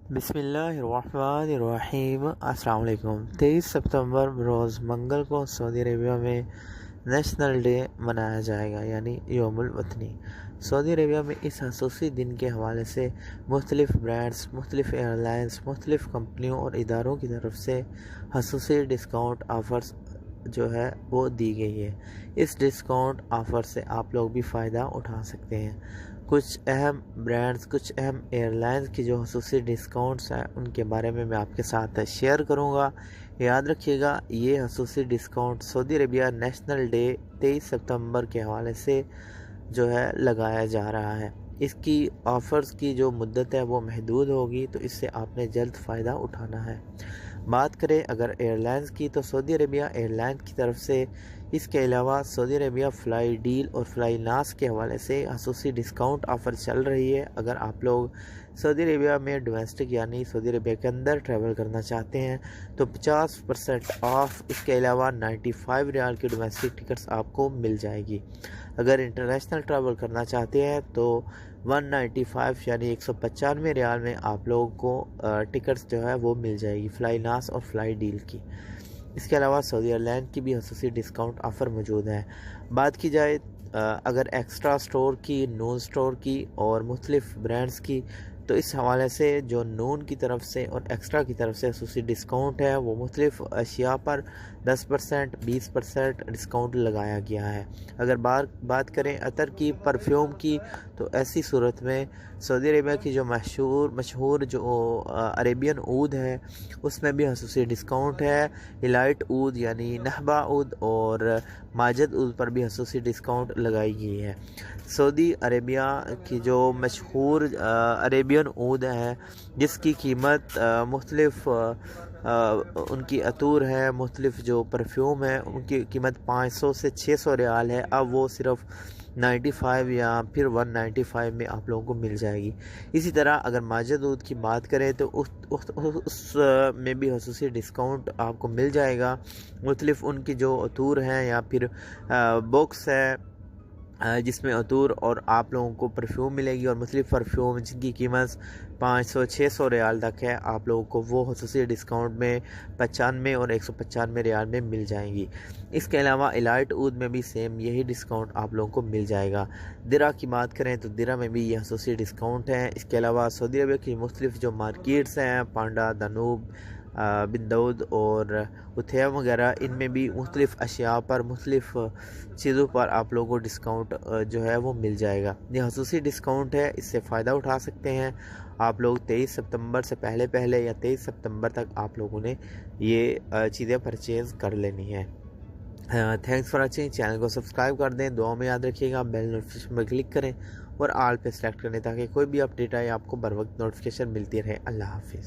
बिस्मिल्लाहिर्रहमानिर्रहीम। अस्सलाम वालेकुम। 23 सितंबर रोज़ मंगल को सऊदी अरेबिया में नेशनल डे मनाया जाएगा, यानी यौमुल वतनी। सऊदी अरेबिया में इस खसूसी दिन के हवाले से मुख्तलिफ़ ब्रांड्स, मुख्तलिफ़ एयरलाइंस, मुख्तलिफ़ कंपनियों और इदारों की तरफ से खसूसी डिस्काउंट ऑफ़र्स जो है वो दी गई है। इस डिस्काउंट ऑफ़र से आप लोग भी फ़ायदा उठा सकते हैं। कुछ अहम ब्रांड्स, कुछ अहम एयरलाइंस की जो खसूसी डिस्काउंट्स हैं उनके बारे में मैं आपके साथ शेयर करूंगा। याद रखिएगा, ये खसूसी discount Saudi Arabia national day 23 सितंबर के हवाले से जो है लगाया जा रहा है। इसकी ऑफ़र्स की जो मुद्दत है वो महदूद होगी, तो इससे आपने जल्द फ़ायदा उठाना है। बात करें अगर एयरलाइंस की, तो सऊदी अरेबिया एयरलाइन की तरफ से इसके अलावा सऊदी अरेबिया फ़्लाई डील और फ़्लाई नास के हवाले से खसूसी डिस्काउंट ऑफ़र चल रही है। अगर आप लोग सऊदी अरेबिया में डोमेस्टिक यानी सऊदी अरेबिया के अंदर ट्रैवल करना चाहते हैं तो 50% ऑफ, इसके अलावा 95 रियाल की डोमेस्टिक टिकट्स आपको मिल जाएगी। अगर इंटरनेशनल ट्रैवल करना चाहते हैं तो 195 यानी 195 रियाल में आप लोगों को टिकट्स जो है वो मिल जाएगी फ़्लाई नास और फ़्लाई डील की। इसके अलावा सऊदी एयरलाइन की भी खसूसी डिस्काउंट ऑफ़र मौजूद है। बात की जाए अगर एक्स्ट्रा स्टोर की, नून स्टोर की और मुख्तलिफ़ ब्रांड्स की, तो इस हवाले से जो नून की तरफ से और एक्स्ट्रा की तरफ से खसूसी डिस्काउंट है वो मुख्तलिफ़ अशिया पर 10%, 20% डिस्काउंट लगाया गया है। अगर बात करें अतर की, परफ्यूम की, तो ऐसी सूरत में सऊदी अरेबिया की जो मशहूर जो अरेबियन ऊद है उसमें भी खसूसी डिस्काउंट है। इलाइट ऊद यानी नहबा ऊद और माजिद ऊद पर भी खसूसी डिस्काउंट लगाई गई है। सऊदी अरेबिया की जो मशहूर अरेबियन ऊद है जिसकी कीमत मुख्तलिफ़ उनकी अतूर है, मुख्तलिफ़ जो परफ्यूम है उनकी कीमत 500 से 600 रियाल है, अब वो सिर्फ 95 या फिर 195 में आप लोगों को मिल जाएगी। इसी तरह अगर माजिद ऊद की बात करें तो उस में भी खसूसी डिस्काउंट आपको मिल जाएगा। मुख्तलिफ़ उनकी जो अतूर हैं या फिर बॉक्स है जिसमें अतूर और आप लोगों को परफ्यूम मिलेगी और मुख्तलिफ़ परफ्यूम जिनकी कीमत 500-600 रियाल तक है, आप लोगों को वो खसूसी डिस्काउंट में 95 और 195 रियाल में मिल जाएंगी। इसके अलावा इलाइट ऊद में भी सेम यही डिस्काउंट आप लोगों को मिल जाएगा। दिरा की बात करें तो दिरा में भी यह खसूसी डिस्काउंट है। इसके अलावा सऊदी अरबिया की मुख्तलिफ़ जो मार्केट्स हैं, पांडा, दानूब, बिन दाऊद और उथैम वगैरह, इनमें भी मुख्तलिफ़ अशिया पर, मुख्तलिफ़ चीज़ों पर आप लोगों को डिस्काउंट जो है वो मिल जाएगा। ये खसूसी डिस्काउंट है, इससे फ़ायदा उठा सकते हैं आप लोग। 23 सितंबर से पहले या 23 सितंबर तक आप लोगों ने ये चीज़ें परचेज़ कर लेनी है। Thanks for watching. चैनल को सब्सक्राइब कर दें, दुआ में याद रखिएगा, बेल नोटिफिकेशन पर क्लिक करें और ऑल पे सेलेक्ट करें ताकि कोई भी अपडेट आए आपको बर वक्त नोटिफिकेशन मिलती रहे। अल्लाह हाफिज़।